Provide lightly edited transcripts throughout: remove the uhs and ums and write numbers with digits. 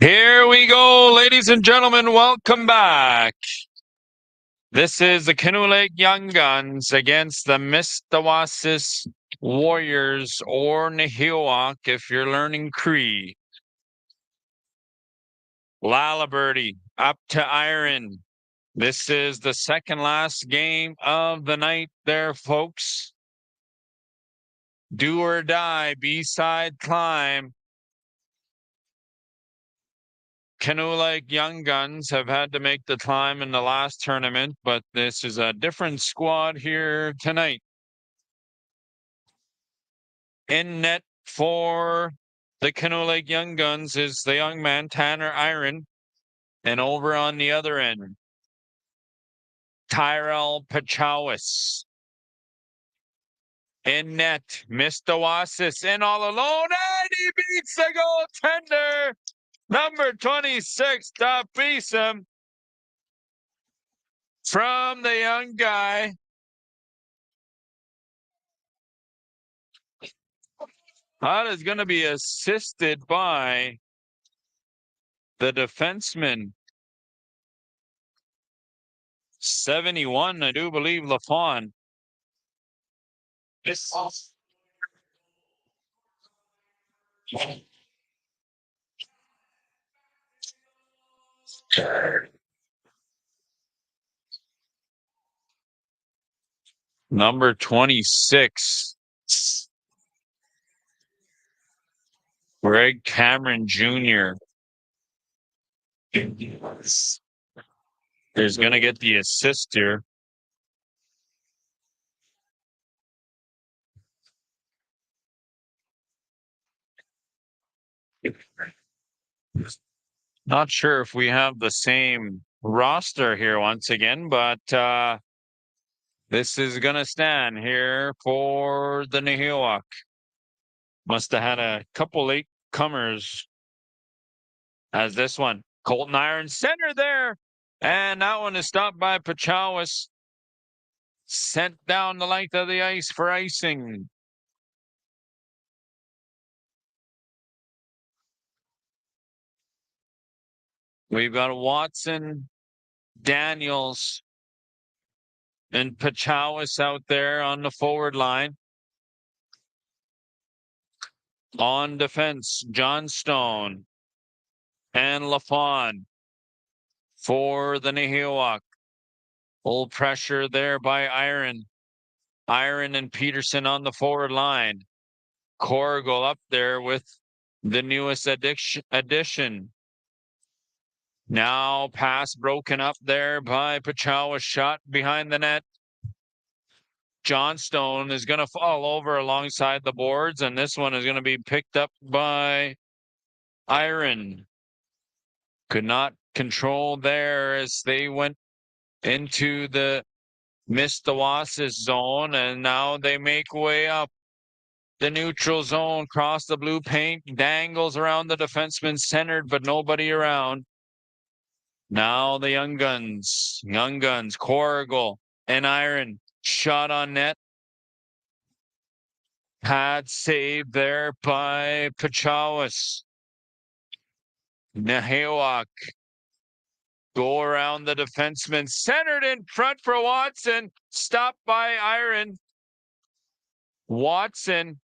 Here we go, ladies and gentlemen. Welcome back. This is the Canoe Lake Young Guns against the Mistawasis Warriors or Nahiwak if you're learning Cree. Lalaberty up to Iron. This is the second last game of the night there, folks. Do or die, B-side climb. Canoe Lake Young Guns have had to make the climb in the last tournament, but this is a different squad here tonight. In net for the Canoe Lake Young Guns is the young man, Tanner Iron. And over on the other end, Tyrell Pachowis. In net, Mistawasis in all alone, and he beats the goaltender. Number 26, Tapisa from the young guy. That is going to be assisted by the defenseman. 71, I do believe, LaFawn. Number 26. Greg Cameron Jr. is going to get the assist here. Not sure if we have the same roster here once again, but this is going to stand here for the Nahiwak. Must have had a couple late comers as this one. Colton Iron center there. And that one is stopped by Pachowis. Sent down the length of the ice for icing. We've got Watson, Daniels, and Pachowis out there on the forward line. On defense, Johnstone and LaFawn for the Nahiwak. Full pressure there by Iron. Iron and Peterson on the forward line. Corrigal up there with the newest addition. Now pass broken up there by Pachowis, shot behind the net. Johnstone is going to fall over alongside the boards, and this one is going to be picked up by Iron. Could not control there as they went into the Mistawasis zone, and now they make way up the neutral zone, cross the blue paint, dangles around the defenseman, centered, but nobody around. Now the Young Guns, Corrigal and Iron, shot on net. Pad save there by Pachowis. Nahiwak go around the defenseman, centered in front for Watson, stopped by Iron. Watson,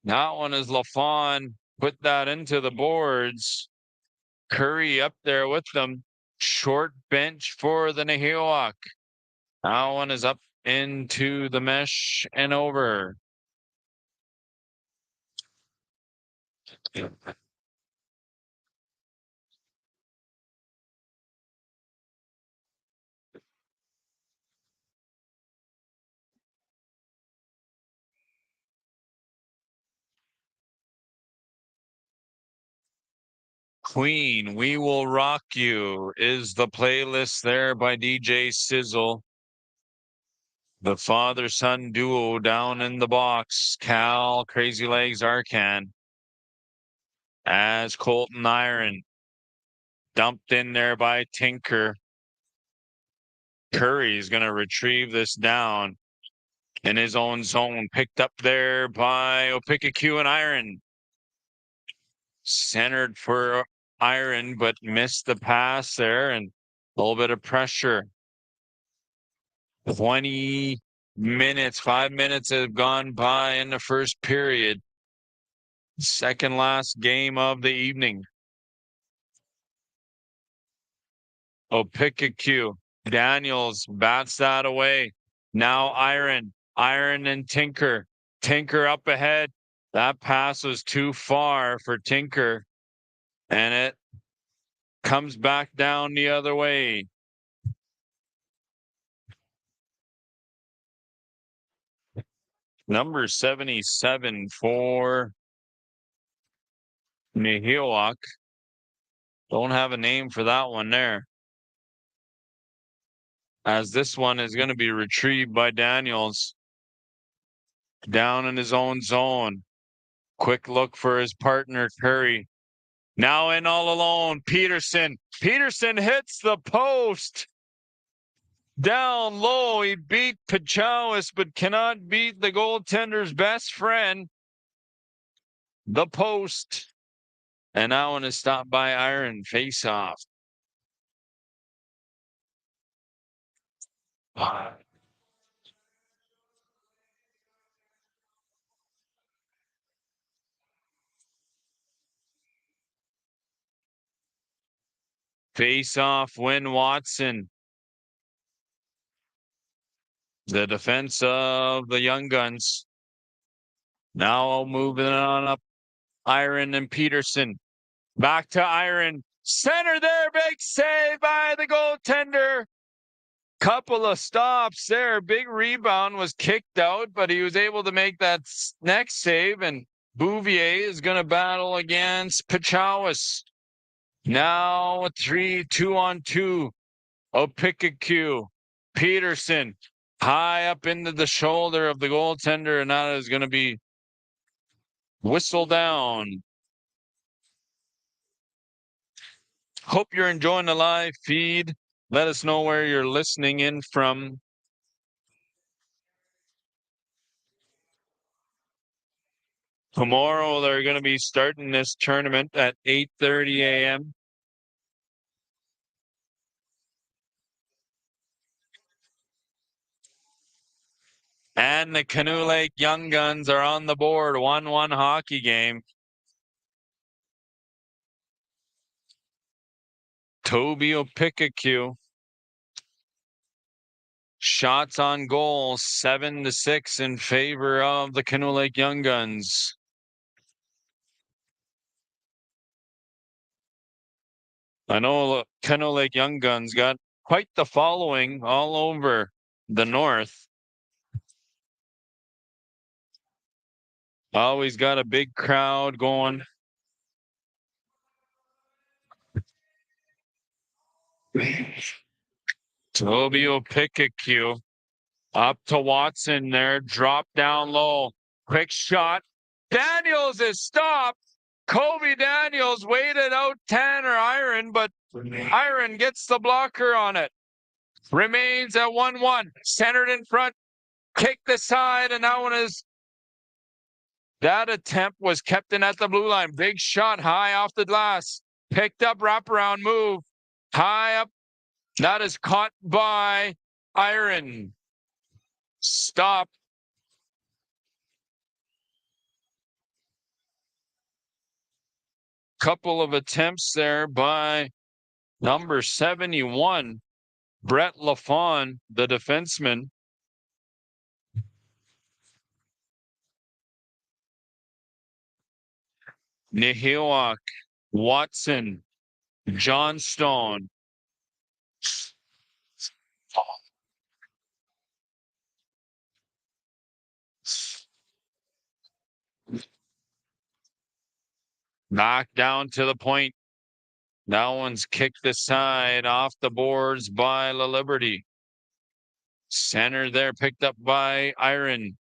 that one is LaFawn, put that into the boards. Curry up there with them. Short bench for the Nahiwak. That one is up into the mesh and over. Queen, We Will Rock You is the playlist there by DJ Sizzle. The father-son duo down in the box. Cal, Crazy Legs, Arcan. As Colton Iron dumped in there by Tinker. Curry is going to retrieve this down in his own zone. Picked up there by Opikaku and Iron. Centered for Iron, but missed the pass there and a little bit of pressure. 5 minutes have gone by in the first period. Second last game of the evening. Opikaku. Daniels bats that away. Now Iron and Tinker. Tinker up ahead. That pass was too far for Tinker. And it comes back down the other way. Number 77 for Nihilwak. Don't have a name for that one there. As this one is going to be retrieved by Daniels. Down in his own zone. Quick look for his partner, Curry. Now in all alone, Peterson. Peterson hits the post. Down low, he beat Mistawasis, but cannot beat the goaltender's best friend, the post. And that one is stopped by Iron. Face off. Face off, Win Watson. The defense of the Young Guns. Now moving on up. Iron and Peterson. Back to Iron. Center there. Big save by the goaltender. Couple of stops there. Big rebound, was kicked out, but he was able to make that next save. And Bouvier is going to battle against Mistawasis. Now 2-on-2. Opikaku. Peterson. High up into the shoulder of the goaltender, and that is going to be whistled down. Hope you're enjoying the live feed. Let us know where you're listening in from. Tomorrow, they're going to be starting this tournament at 8:30 a.m. And the Canoe Lake Young Guns are on the board. 1-1 hockey game. Toby Opikaku. Shots on goal, 7-6 in favor of the Canoe Lake Young Guns. I know Canoe Lake Young Guns got quite the following all over the north. Always got a big crowd going. Toby Opikaku up to Watson there, drop down low, quick shot. Daniels is stopped. Kobe Daniels waited out Tanner Iron, but Iron gets the blocker on it. Remains at 1-1, centered in front, kick the side, and that one is. That attempt was kept in at the blue line. Big shot high off the glass. Picked up, wraparound move. High up. That is caught by Iron. Stop. Couple of attempts there by number 71, Brett Lafon, the defenseman. Nihilwak, Watson, Johnstone. Knocked down to the point. That one's kicked aside off the boards by La Liberty. Center there picked up by Iron.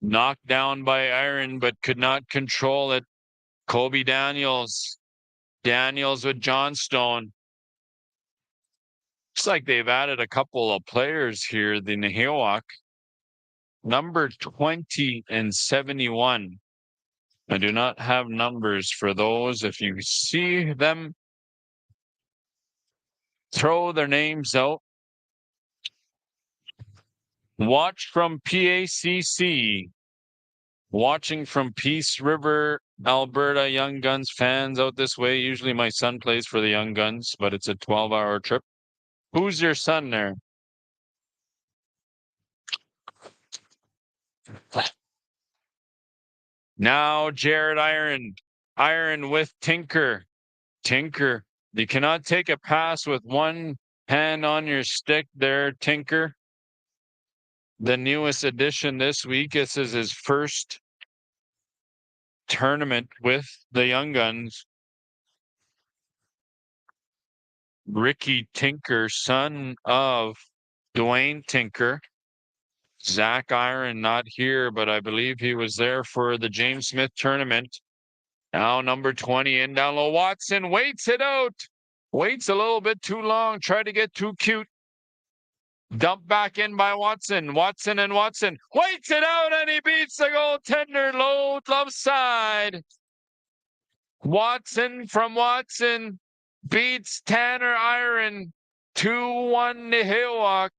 Knocked down by Iron, but could not control it. Kobe Daniels. Daniels with Johnstone. Looks like they've added a couple of players here, the Nihilwak. number 20 and 71. I do not have numbers for those. If you see them, throw their names out. Watch from PACC. Watching from Peace River, Alberta, Young Guns fans out this way. Usually my son plays for the Young Guns, but it's a 12-hour trip. Who's your son there? Now Jared Iron. Iron with Tinker. Tinker. You cannot take a pass with one hand on your stick there, Tinker. The newest addition this week. This is his first tournament with the Young Guns. Ricky Tinker, son of Dwayne Tinker. Zach Iron not here, but I believe he was there for the James Smith tournament. Now number 20 in down low. Watson waits it out. Waits a little bit too long. Tried to get too cute. Dumped back in by Watson. Watson and Watson waits it out, and he beats the goaltender low left side. Watson from Watson beats Tanner Iron 2-1 to Hillwalk.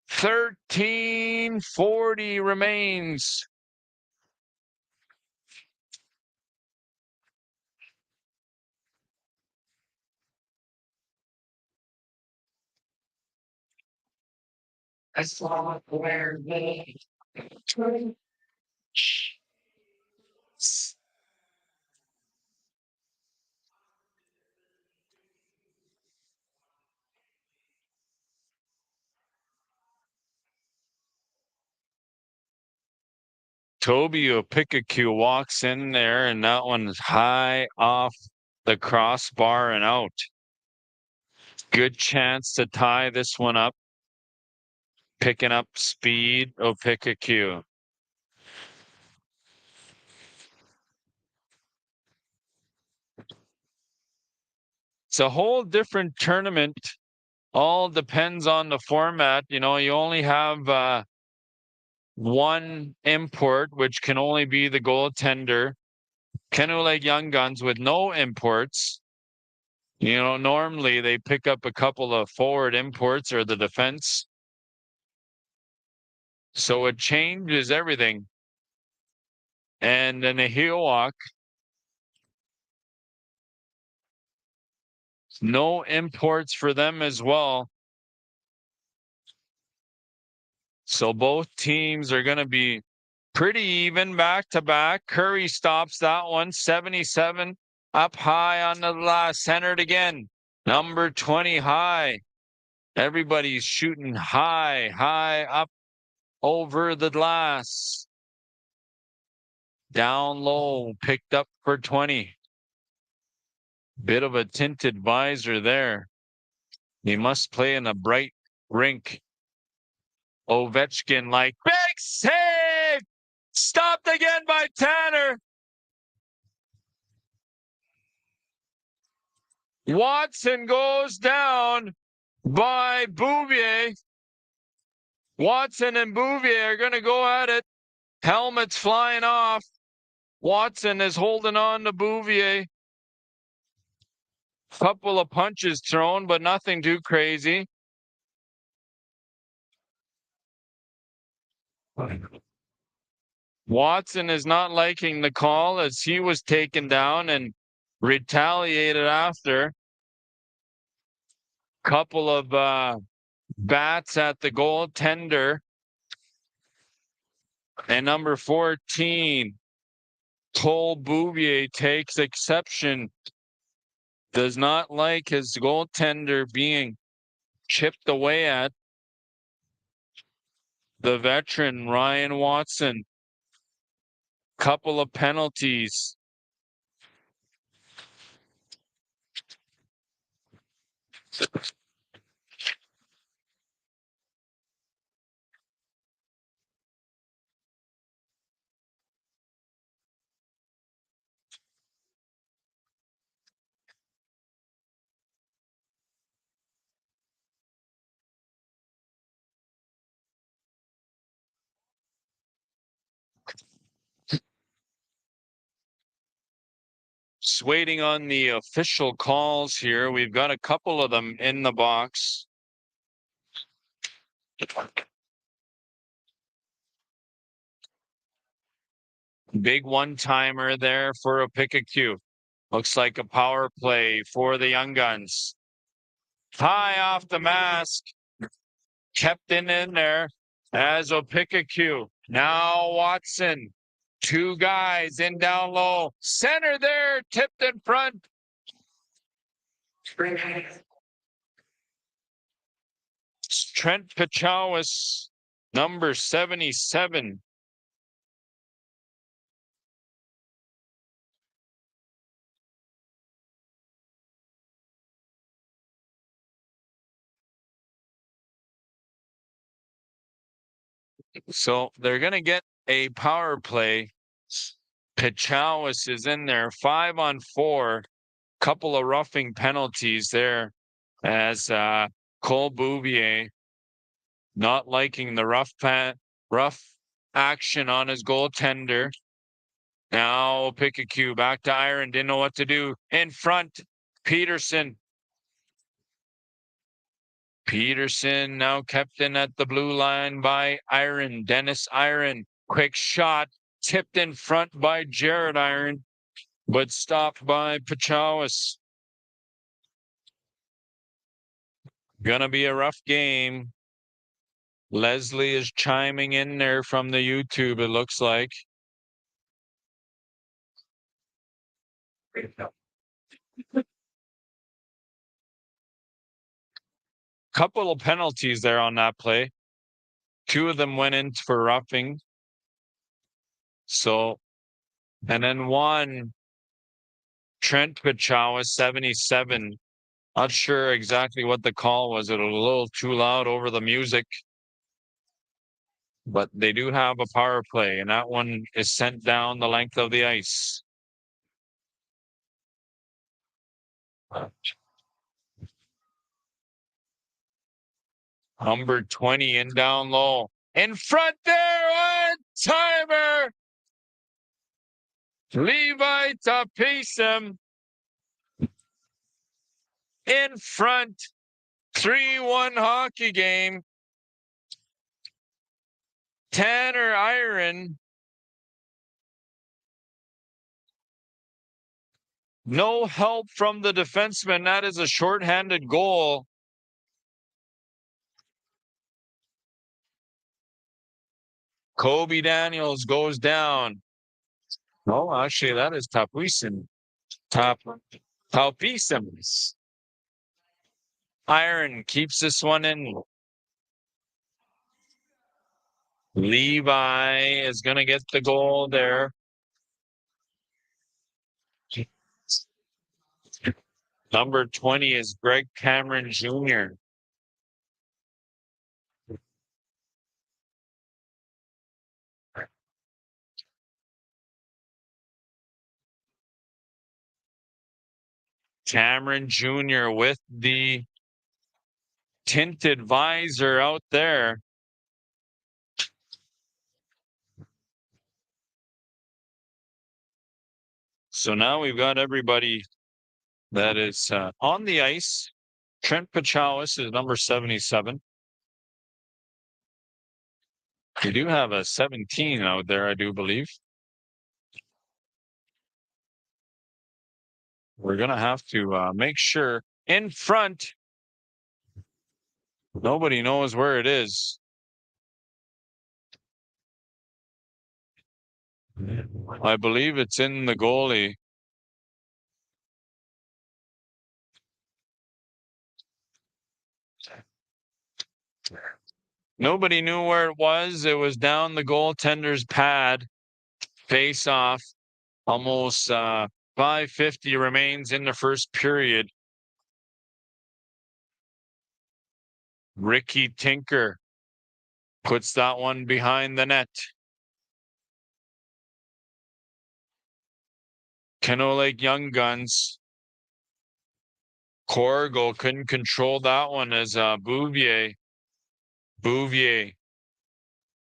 13:40 remains. I saw where they Toby Opikaku walks in there, and that one's high off the crossbar and out. Good chance to tie this one up. Picking up speed, Opikaku. It's a whole different tournament. All depends on the format. You know, you only have one import, which can only be the goaltender. Canoe like Young Guns with no imports. You know, normally they pick up a couple of forward imports or the defense. So it changes everything. And then a heel walk. No imports for them as well. So both teams are going to be pretty even back to back. Curry stops that one. 77 up high on the last, centered again. Number 20 high. Everybody's shooting high up over the glass. Down low, picked up for 20. Bit of a tinted visor there. He must play in a bright rink. Ovechkin like, big save! Stopped again by Tanner. Watson goes down by Bouvier. Watson and Bouvier are going to go at it. Helmets flying off. Watson is holding on to Bouvier. Couple of punches thrown, but nothing too crazy. Watson is not liking the call as he was taken down and retaliated after. Couple of bats at the goaltender. And number 14, Cole Bouvier takes exception. Does not like his goaltender being chipped away at. The veteran, Ryan Watson. Couple of penalties. Just waiting on the official calls here. We've got a couple of them in the box. Big one-timer there for a PAGC. Looks like a power play for the Young Guns. High off the mask. Kept in there as a PAGC. Now Watson. Two guys in down low. Center there, tipped in front. Trent Mistawasis, number 77. So they're going to get a power play. Mistawasis is in there, 5-on-4. Couple of roughing penalties there as Cole Bouvier not liking the rough action on his goaltender. Now PAGC back to Iron, didn't know what to do. In front, Peterson. Peterson now kept in at the blue line by Iron, Dennis Iron. Quick shot, tipped in front by Jared Iron, but stopped by Mistawasis. Gonna be a rough game. Leslie is chiming in there from the YouTube, it looks like. Couple of penalties there on that play. Two of them went in for roughing. So, and then one, Trent Mistawasis, 77. Not sure exactly what the call was. It was a little too loud over the music. But they do have a power play, and that one is sent down the length of the ice. Number 20 in down low. In front there, one timer. Levi to piece him. In front. 3-1 hockey game. Tanner Iron. No help from the defenseman. That is a shorthanded goal. Kobe Daniels goes down. No, actually, that is Tapuisim. Tapuisim. Iron keeps this one in. Levi is going to get the goal there. Number 20 is Greg Cameron Jr. Cameron Jr. with the tinted visor out there. So now we've got everybody that is on the ice. Trent Mistawasis is number 77. You do have a 17 out there, I do believe. We're going to have to make sure in front. Nobody knows where it is. I believe it's in the goalie. Nobody knew where it was. It was down the goaltender's pad. Face off. Almost 5:50 remains in the first period. Ricky Tinker puts that one behind the net. Canoe Lake Young Guns. Corrigal couldn't control that one as Bouvier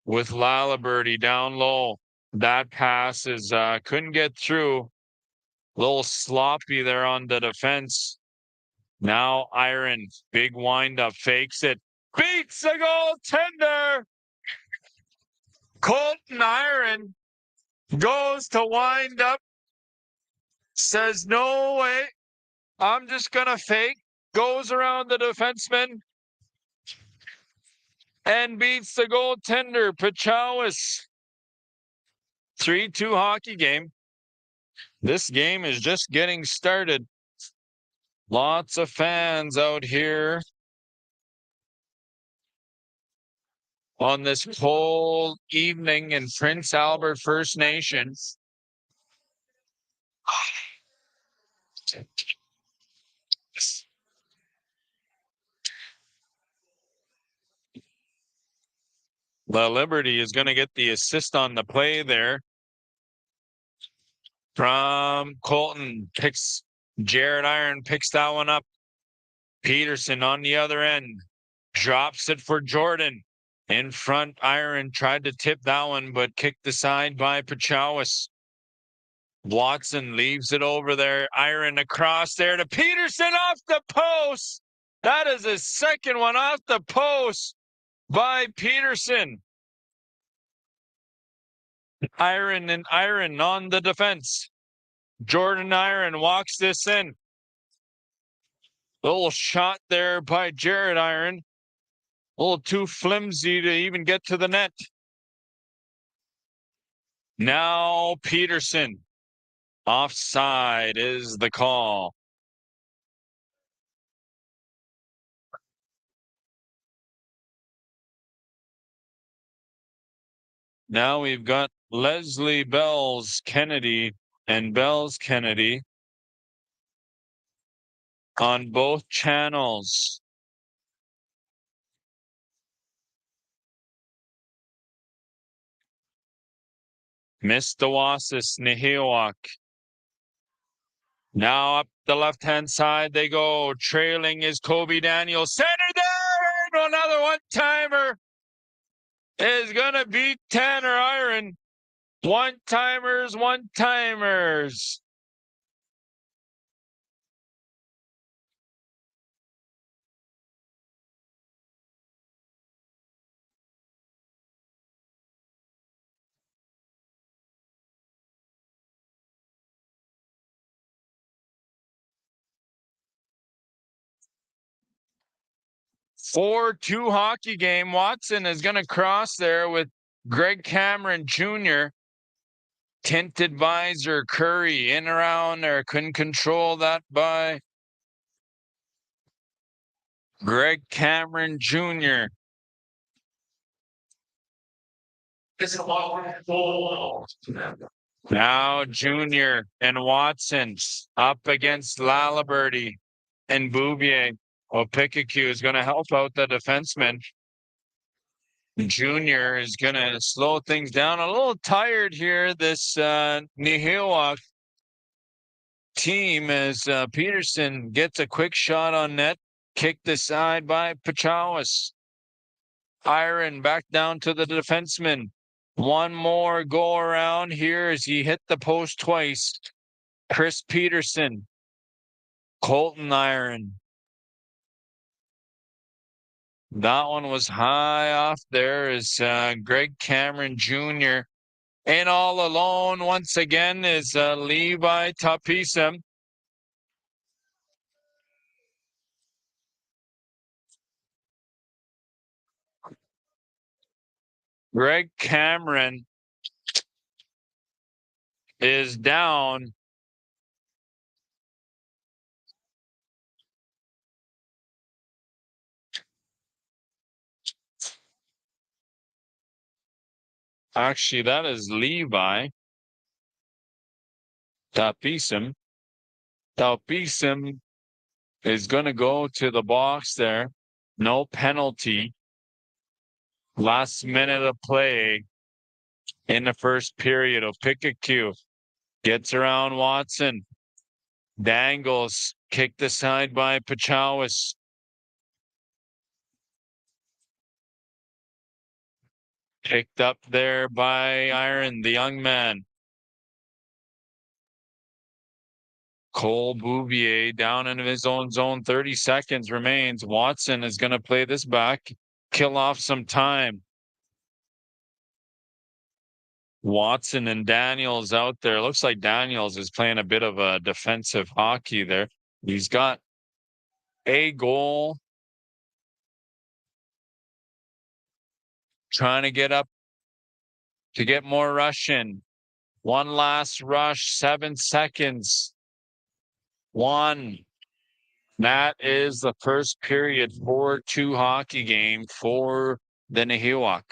with Laliberty down low. That pass is couldn't get through. A little sloppy there on the defense. Now Iron, big windup, fakes it, beats the goaltender. Colton Iron goes to wind up, says, no way, I'm just going to fake, goes around the defenseman, and beats the goaltender, Mistawasis. 3-2 hockey game. This game is just getting started. Lots of fans out here on this cold evening in Prince Albert First Nations. The Liberty is going to get the assist on the play there from Colton. Jared Iron picks that one up. Peterson on the other end drops it for Jordan. In front, Iron tried to tip that one, but kicked aside by Mistawasis. Watson leaves it over there. Iron across there to Peterson off the post. That is his second one off the post by Peterson. Iron and Iron on the defense. Jordan Iron walks this in. Little shot there by Jared Iron. A little too flimsy to even get to the net. Now Peterson. Offside is the call. Now we've got Leslie Bells Kennedy and Bells Kennedy on both channels. Mistawasis, Nihilwak. Now up the left-hand side they go. Trailing is Kobe Daniels. Center there! Another one-timer is going to beat Tanner Iron. One-timers, one-timers. Four-two hockey game. Watson is going to cross there with Greg Cameron Jr. Tinted visor, Curry in around there. Couldn't control that by Greg Cameron Jr. Now Junior and Watson up against Laliberty and Bouvier. Opikaku is going to help out the defenseman. Junior is going to slow things down. A little tired here, this Nihilwak team, as Peterson gets a quick shot on net. Kicked aside by Mistawasis. Iron back down to the defenseman. One more go around here as he hit the post twice. Chris Peterson. Colton Iron. That one was high off there as Greg Cameron Jr. And all alone once again is Levi Tapisem. Greg Cameron is down. Actually, that is Levi Tapisem. Tapisem is going to go to the box there. No penalty. Last minute of play in the first period. Opikaku gets around Watson. Dangles, kicked aside by Mistawasis. Picked up there by Iron, the young man. Cole Bouvier down into his own zone. 30 seconds remains. Watson is going to play this back, kill off some time. Watson and Daniels out there. Looks like Daniels is playing a bit of a defensive hockey there. He's got a goal. Trying to get up to get more rush in. One last rush, 7 seconds. One. That is the first period 4-2 hockey game for the Nahiwak.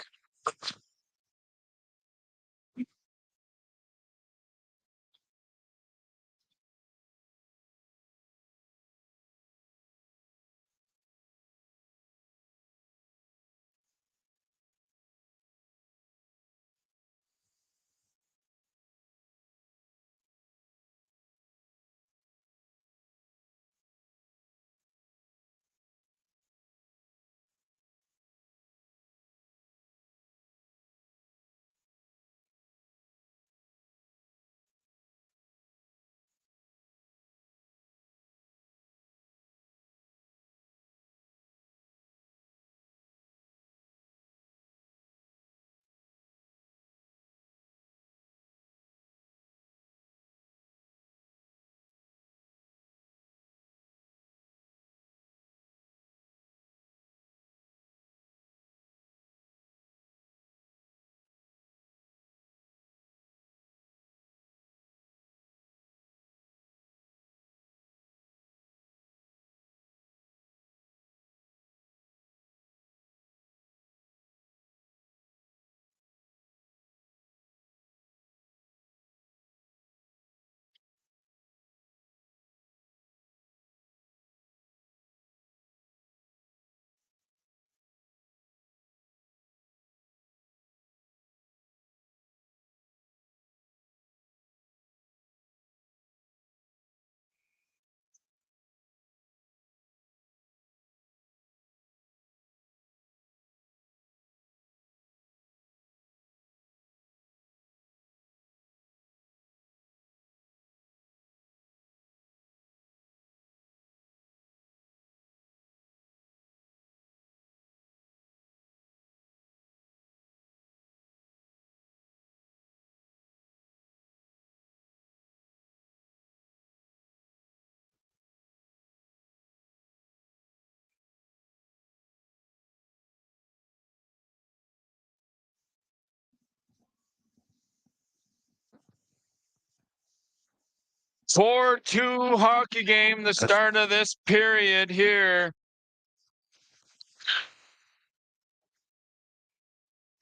Four-two hockey game, the start of this period here.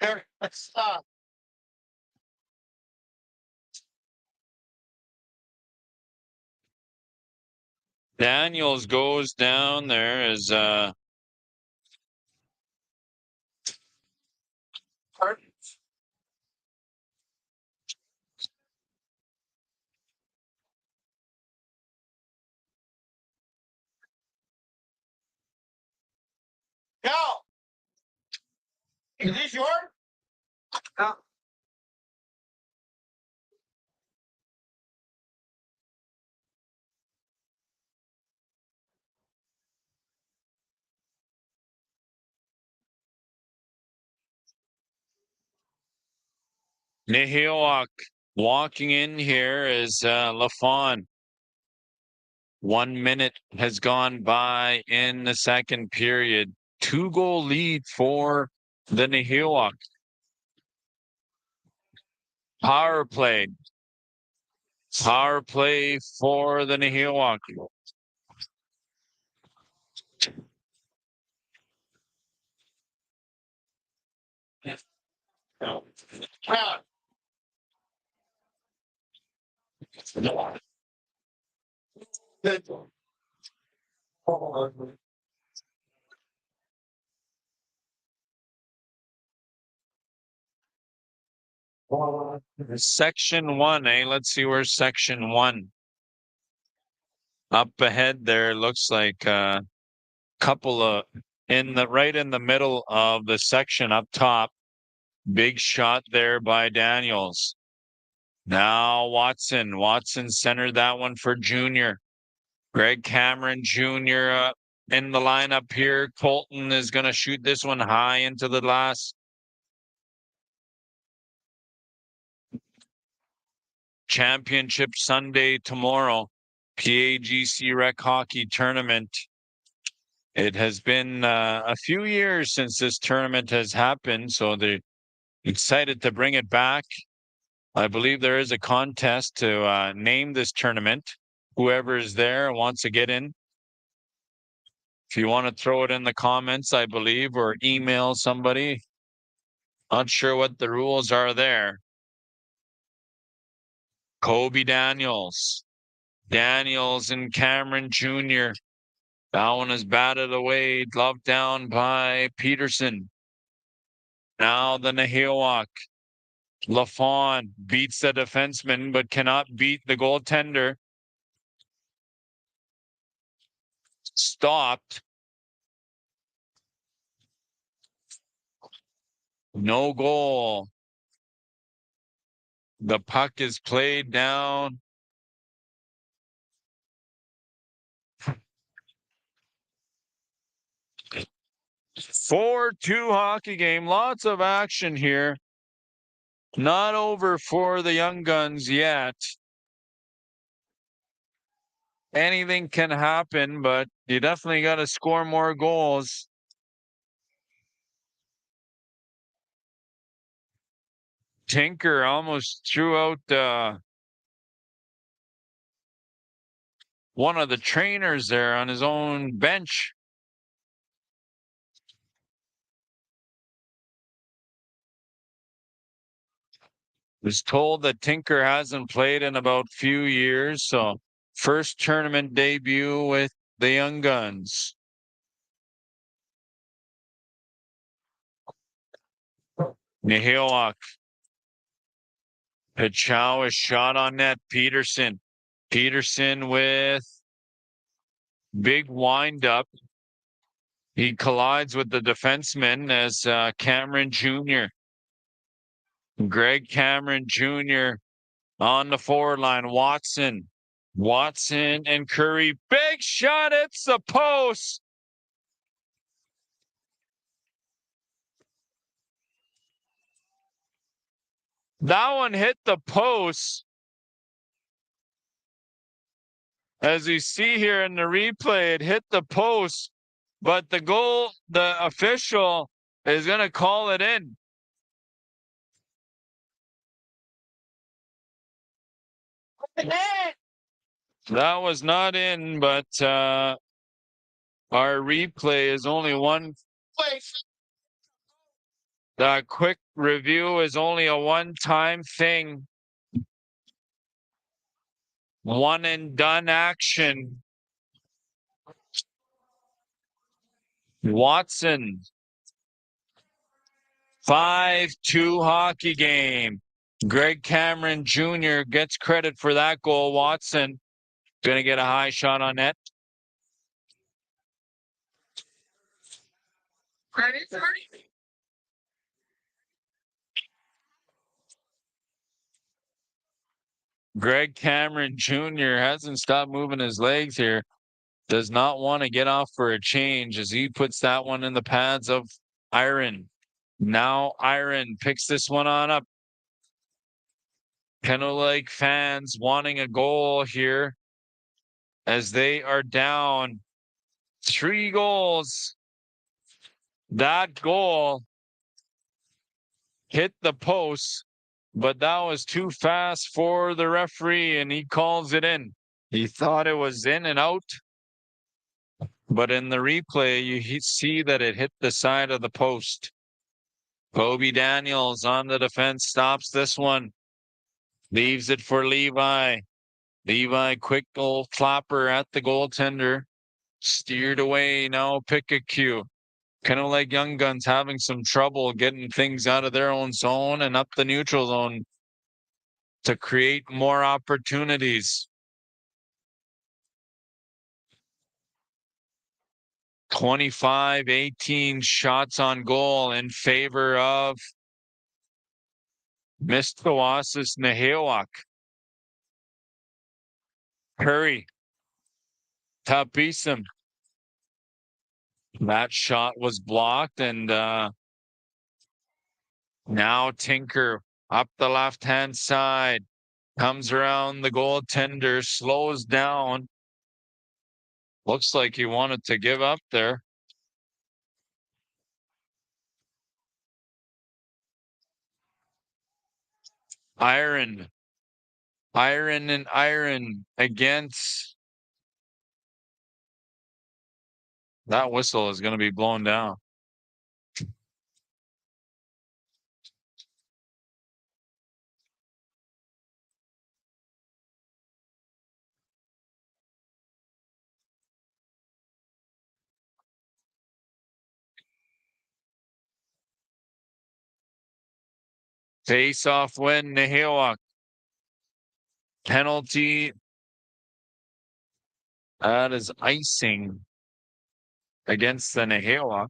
Eric, let's stop. Daniels goes down there as Go! Is this yours? No. Nahiwak walking in here is LaFawn. 1 minute has gone by in the second period. 2-goal lead for the Nahiwak. Power play. Power play for the Nahiwak. Section 1, eh? Let's see where section 1. Up ahead there looks like a couple of right in the middle of the section up top. Big shot there by Daniels. Now Watson. Watson centered that one for Junior. Greg Cameron Jr. In the lineup here. Colton is going to shoot this one high into the glass. Championship Sunday tomorrow. PAGC Rec Hockey Tournament. It has been a few years since this tournament has happened, so they're excited to bring it back. I believe there is a contest to name this tournament. Whoever is there wants to get in. If you want to throw it in the comments, I believe, or email somebody. Not sure what the rules are there. Kobe Daniels. Daniels and Cameron Jr. That one is batted away, gloved down by Peterson. Now the Nahilwak. Lafon beats the defenseman, but cannot beat the goaltender. Stopped. No goal. The puck is played down. It's 4-2 hockey game. Lots of action here. Not over for the Young Guns yet. Anything can happen, but you definitely got to score more goals. Tinker almost threw out one of the trainers there on his own bench. Was told that Tinker hasn't played in about few years, so first tournament debut with the Young Guns. Nihilak. Pichow is shot on net. Peterson. Peterson with big windup. He collides with the defenseman as Cameron Jr. Greg Cameron Jr. on the forward line. Watson. Watson and Curry. Big shot. It's the post. That one hit the post. As you see here in the replay, it hit the post, but the official is going to call it in. That was not in, but our replay is only one. The quick review is only a one-time thing. One and done action. Watson. 5-2 hockey game. Greg Cameron Jr. gets credit for that goal. Watson going to get a high shot on net. Greg Cameron Jr. hasn't stopped moving his legs here. Does not want to get off for a change as he puts that one in the pads of Iron. Now Iron picks this one on up. Canoe Lake fans wanting a goal here as they are down 3 goals. That goal hit the post, but that was too fast for the referee and he calls it in. He thought it was in and out, but in the replay, you see that it hit the side of the post. Kobe Daniels on the defense stops this one. Leaves it for Levi. Levi, quick old flopper at the goaltender. Steered away, now pick a cue. Kind of like Young Guns having some trouble getting things out of their own zone and up the neutral zone to create more opportunities. 25-18 shots on goal in favor of Mistawasis Nahewak. Curry. Tapisim. That shot was blocked, and now Tinker up the left-hand side. Comes around the goaltender, slows down. Looks like he wanted to give up there. Iron and Iron against. That whistle is going to be blown down. Face-off win, Nahewak. Penalty. That is icing against the Nahewak.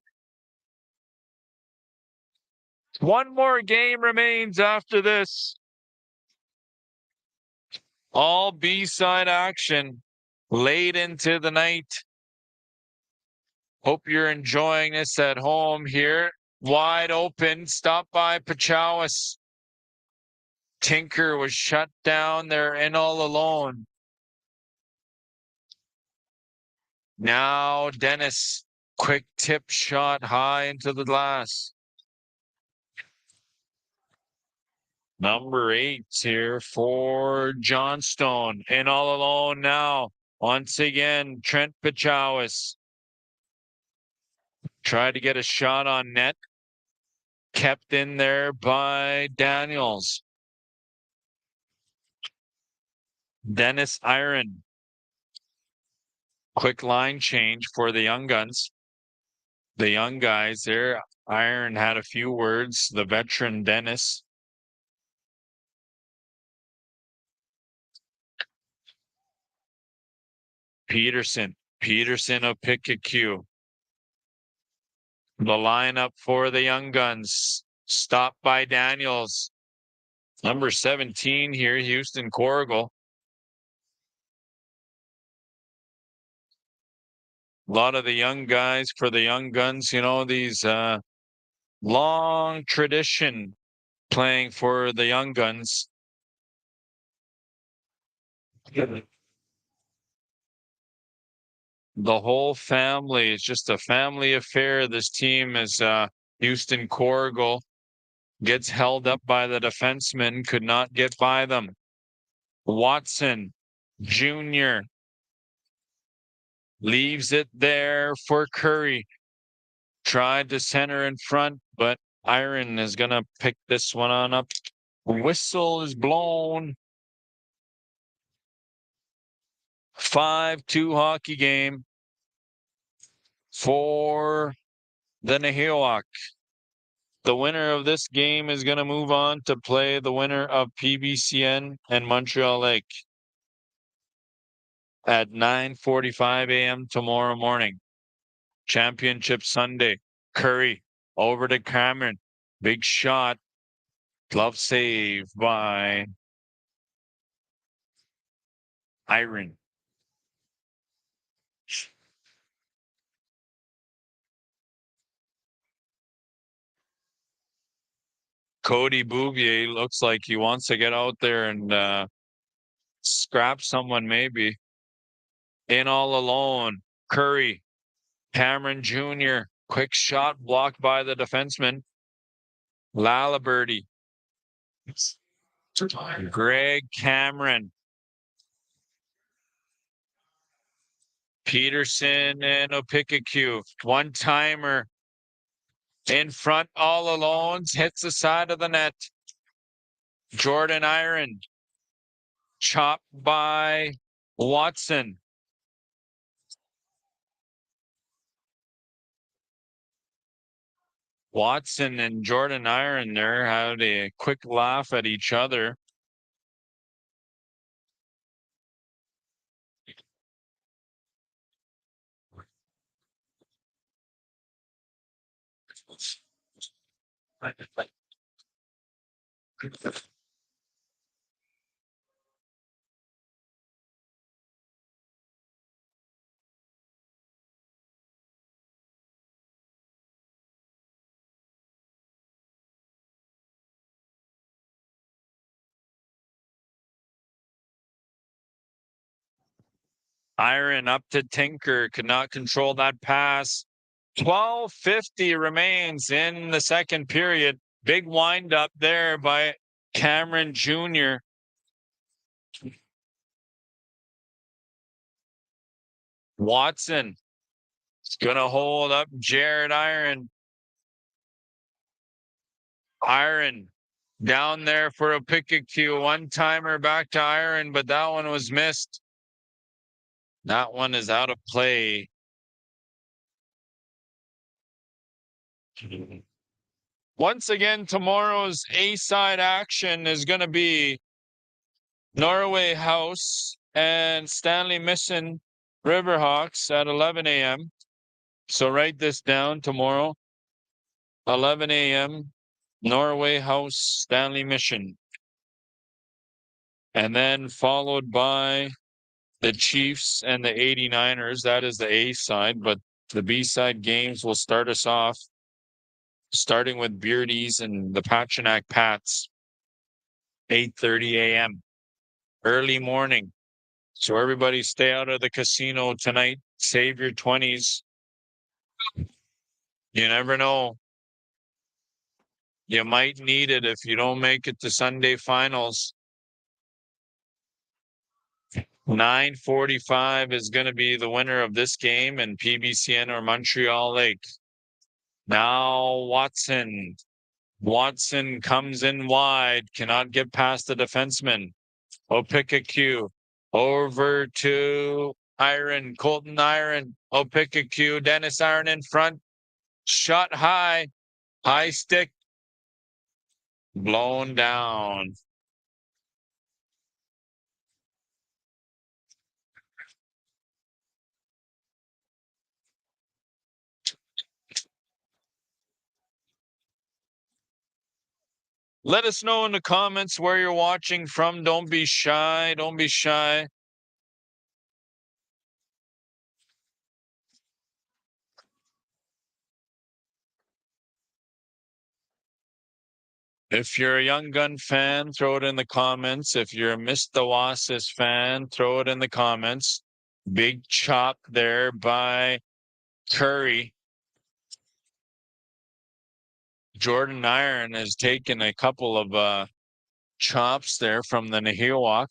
One more game remains after this. All B-side action late into the night. Hope you're enjoying this at home here. Wide open. Stop by Pachowis. Tinker was shut down. They're in all alone. Now Dennis. Quick tip shot high into the glass. Number 8 here for Johnstone. In all alone now. Once again, Trent Pachowis. Tried to get a shot on net. Kept in there by Daniels. Dennis Iron. Quick line change for the young guns. The young guys there. Iron had a few words. The veteran Dennis. Peterson of PAGC. The lineup for the young guns. Stopped by Daniels. Number 17 here, Houston Corrigal. A lot of the young guys for the young guns, you know, these long tradition playing for the young guns. The whole family is just a family affair. This team is Houston Corrigal. Gets held up by the defenseman, could not get by them. Watson Jr. leaves it there for Curry. Tried to center in front, but Iron is going to pick this one on up. Whistle is blown. 5-2 hockey game for the Nahewak. The winner of this game is going to move on to play the winner of PBCN and Montreal Lake at 9:45 a.m. tomorrow morning. Championship Sunday. Curry over to Cameron. Big shot. Glove save by Iron. Cody Bouvier looks like he wants to get out there and scrap someone maybe. In all alone. Curry. Cameron Jr. Quick shot blocked by the defenseman. Laliberty. Greg Cameron. Peterson and PAGC. One-timer. In front all alone. Hits the side of the net. Jordan Iron. Chopped by Watson. Watson and Jordan Iron there had a quick laugh at each other. Iron up to Tinker, could not control that pass. 12:50 remains in the second period. Big wind up there by Cameron Jr. Watson is going to hold up Jared Iron. Iron down there for a pick and cue. One timer back to Iron, but that one was missed. That one is out of play. Once again, tomorrow's A-side action is going to be Norway House and Stanley Mission Riverhawks at 11 a.m. So write this down tomorrow, 11 a.m., Norway House, Stanley Mission. And then followed by the Chiefs and the 89ers. That is the A side, but the B side games will start us off, starting with Beardies and the Pachinak Pats, 8:30 a.m. Early morning. So everybody stay out of the casino tonight. Save your 20s. You never know. You might need it if you don't make it to Sunday finals. 9:45 is going to be the winner of this game in PBCN or Montreal Lake. Now Watson. Watson comes in wide, cannot get past the defenseman. Opikakyu over to Iron, Colton Iron. Opikakyu, Dennis Iron in front. Shot high, high stick, blown down. Let us know in the comments where you're watching from. Don't be shy. Don't be shy. If you're a Young Gun fan, throw it in the comments. If you're a Mistawasis fan, throw it in the comments. Big chop there by Curry. Jordan Iron has taken a couple of chops there from the Nahiwak.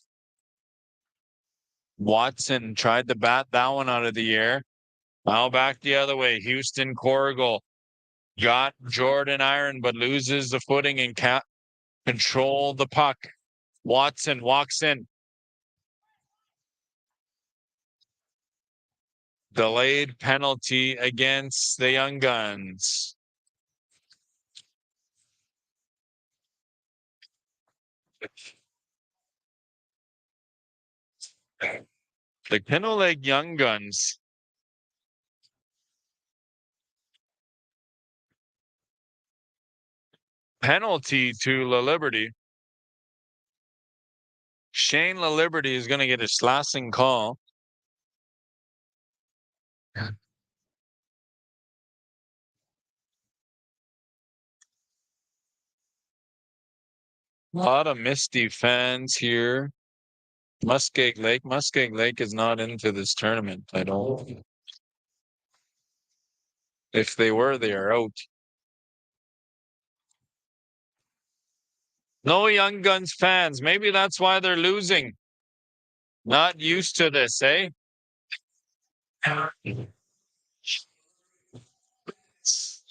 Watson tried to bat that one out of the air. Now back the other way. Houston Corrigal got Jordan Iron, but loses the footing and can't control the puck. Watson walks in. Delayed penalty against the Young Guns. The Canoe Lake Young Guns. Penalty to La Liberty. Shane La Liberty is going to get a slashing call. A lot of Misty fans here. Muskeg Lake. Muskeg Lake is not into this tournament. I don't. If they were, they are out. No Young Guns fans. Maybe that's why they're losing. Not used to this, eh? A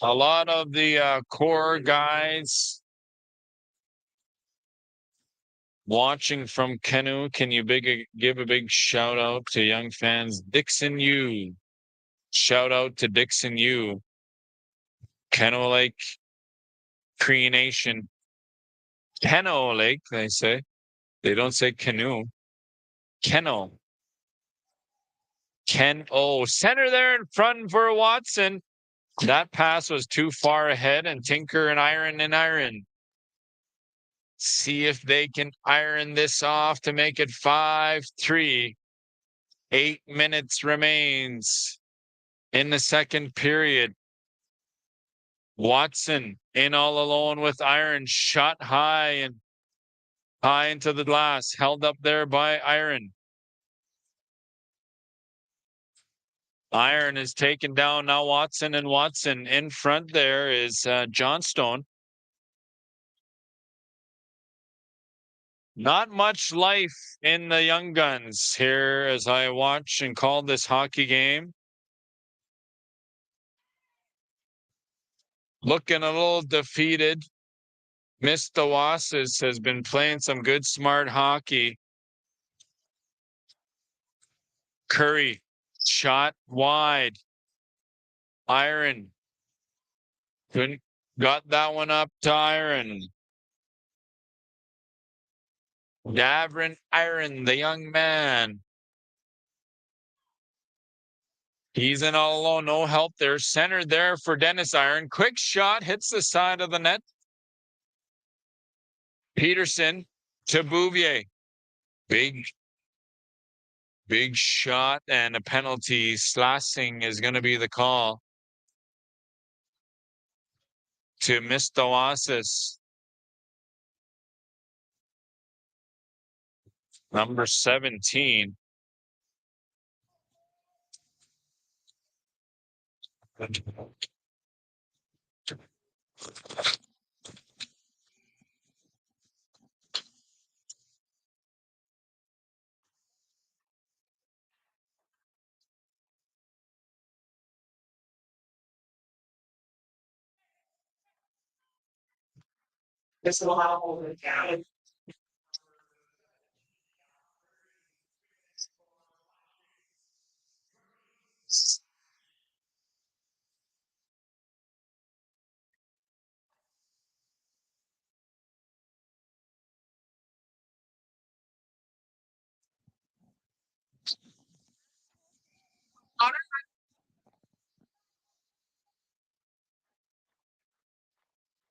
lot of the core guys watching from Canoe. Can you give a big shout out to young fans? Dixon U. Shout out to Dixon U. Canoe Lake Cree Nation. Canoe Lake, they say. They don't say canoe. Canoe. Center there in front for Watson. That pass was too far ahead, and Tinker and Iron. See if they can iron this off to make it 5-3. 8 minutes remains in the second period. Watson in all alone with Iron, shot high into the glass, held up there by Iron. Iron is taken down now. Watson in front. There is Johnstone. Not much life in the young guns here as I watch and call this hockey game. Looking a little defeated. Mistawasis has been playing some good, smart hockey. Curry, shot wide. Iron. Couldn't got that one up to Iron. Davrin Iron, the young man. He's in all alone, no help there. Center there for Dennis Iron. Quick shot, hits the side of the net. Peterson to Bouvier. Big shot and a penalty. Slassing is going to be the call to Mistawasis. Number 17.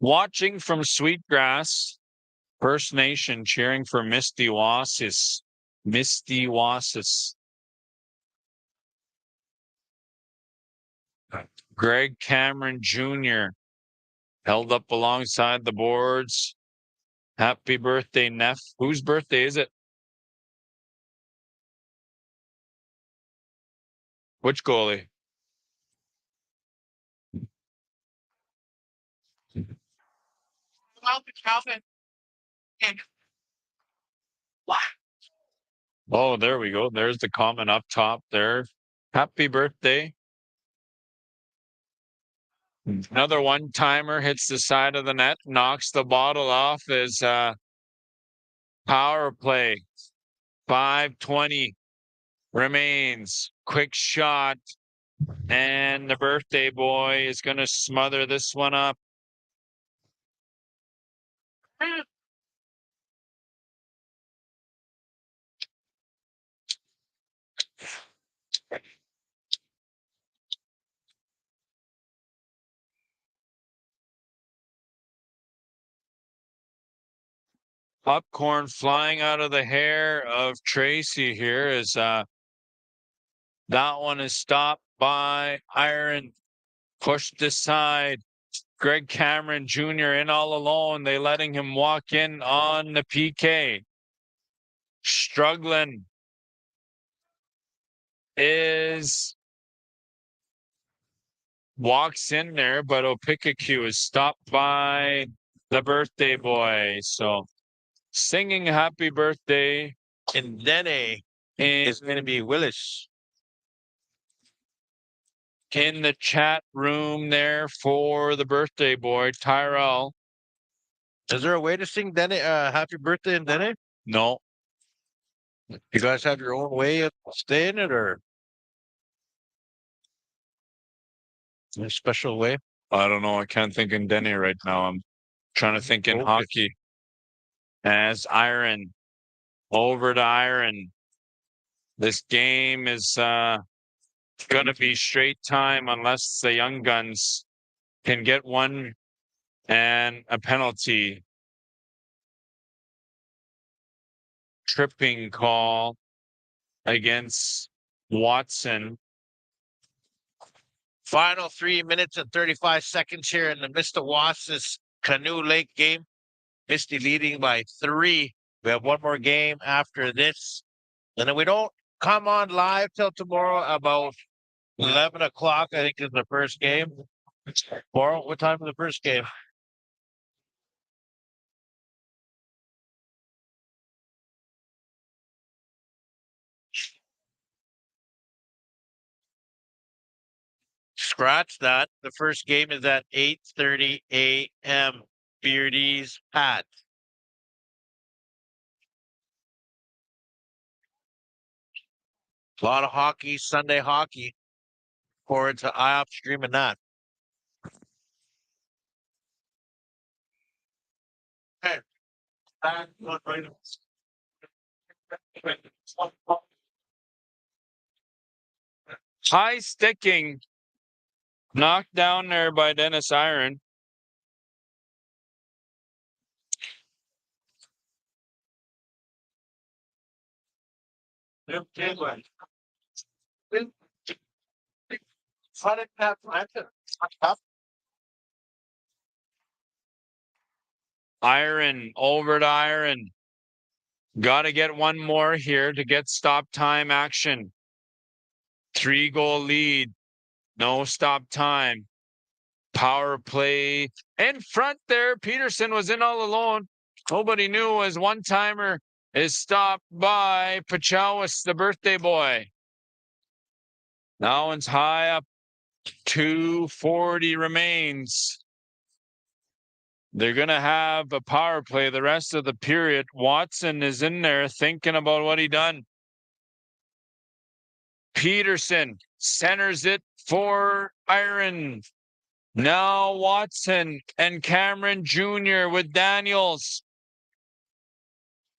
Watching from Sweetgrass, First Nation cheering for Mistawasis. Mistawasis. Greg Cameron Jr. held up alongside the boards. Happy birthday, Neff. Whose birthday is it? Which goalie? Calvin. Oh, there we go. There's the comment up top there. Happy birthday. Another one-timer hits the side of the net, knocks the bottle off as power play. 5:20 remains. Quick shot. And the birthday boy is going to smother this one up. Popcorn flying out of the hair of Tracy here as that one is stopped by Iron, pushed aside. Greg Cameron Jr. in all alone. They letting him walk in on the PK. Struggling is walks in there, but Opikaku is stopped by the birthday boy. So singing happy birthday. And Dene is going to be Willis. In the chat room there for the birthday boy, Tyrell. Is there a way to sing Dene happy birthday in Dene? No. You guys have your own way of saying it or a special way? I don't know. I can't think in Denny right now. I'm trying to think in hockey. As Iron over to Iron. This game is going to be straight time unless the Young Guns can get one and a penalty. tripping call against Watson. Final 3 minutes and 35 seconds here in the Mistawasis Canoe Lake game. Misty leading by 3. We have one more game after this. And then we don't come on live till tomorrow about 11 o'clock, I think, is the first game. Tomorrow, what time is the first game? Scratch that. The first game is at 8:30 a.m. Beardy's Pat. A lot of hockey, Sunday hockey. Forward to IOP streaming that. Hey. High sticking. Knocked down there by Dennis Iron. Iron over to Iron. Got to get one more here to get stop time action. 3-goal lead. No stop time. Power play in front there. Peterson was in all alone. Nobody knew as one-timer is stopped by Mistawasis, the birthday boy. That one's high up. 2:40 remains. They're going to have a power play the rest of the period. Watson is in there thinking about what he done. Peterson centers it for Iron. Now Watson and Cameron Jr. with Daniels.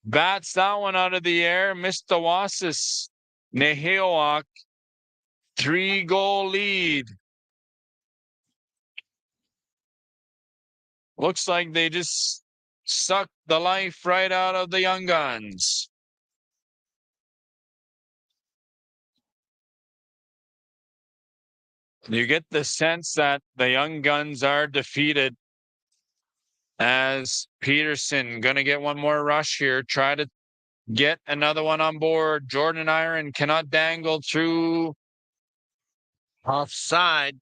Bats that one out of the air. Mistawasis. Neheoak. 3-goal lead. Looks like they just sucked the life right out of the Young Guns. You get the sense that the Young Guns are defeated as Peterson going to get one more rush here. Try to get another one on board. Jordan Iron cannot dangle through. Offside.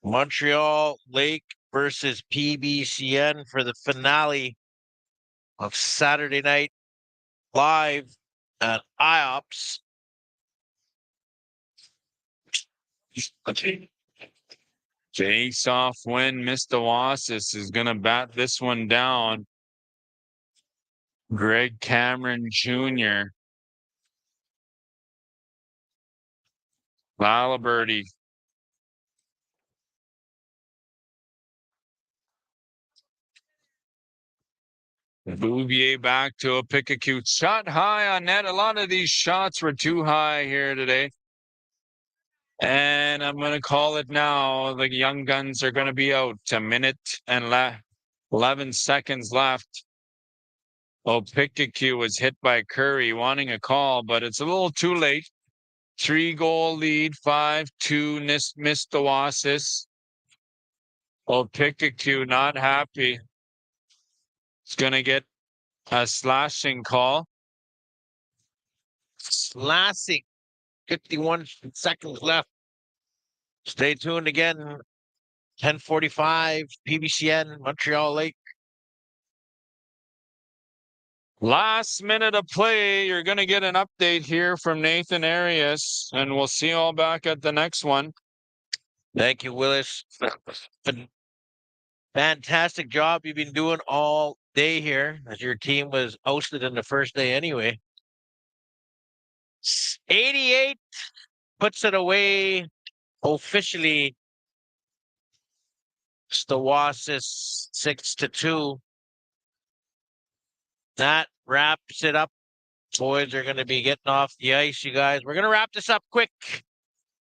Montreal Lake versus PBCN for the finale of Saturday night live at IOPS. Face-off win. Mistawasis is going to bat this one down. Greg Cameron Jr. Laliberty. Bouvier back to a pick-a-cute shot high on net. A lot of these shots were too high here today. And I'm going to call it now. The Young Guns are going to be out. A minute and 11 seconds left. Oh, Pick-a-Cue was hit by Curry wanting a call, but it's a little too late. 3-goal lead, 5-2 Mistawasis. Oh, Pick-a-Cue not happy. It's going to get a slashing call. Slashing. 51 seconds left. Stay tuned again. 10:45 PBCN Montreal Lake. Last minute of play. You're going to get an update here from Nathan Arias, and we'll see you all back at the next one. Thank you, Willis. Fantastic job you've been doing all day here, as your team was ousted in the first day anyway. 88 puts it away officially. Mistawasis 6-2. That wraps it up. Boys are going to be getting off the ice, you guys. We're going to wrap this up quick.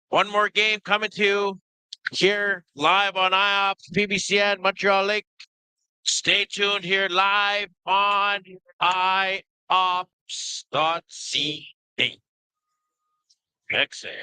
One more game coming to you here live on IOPS, PBCN, Montreal Lake. Stay tuned here live on iops.ca. Excellent.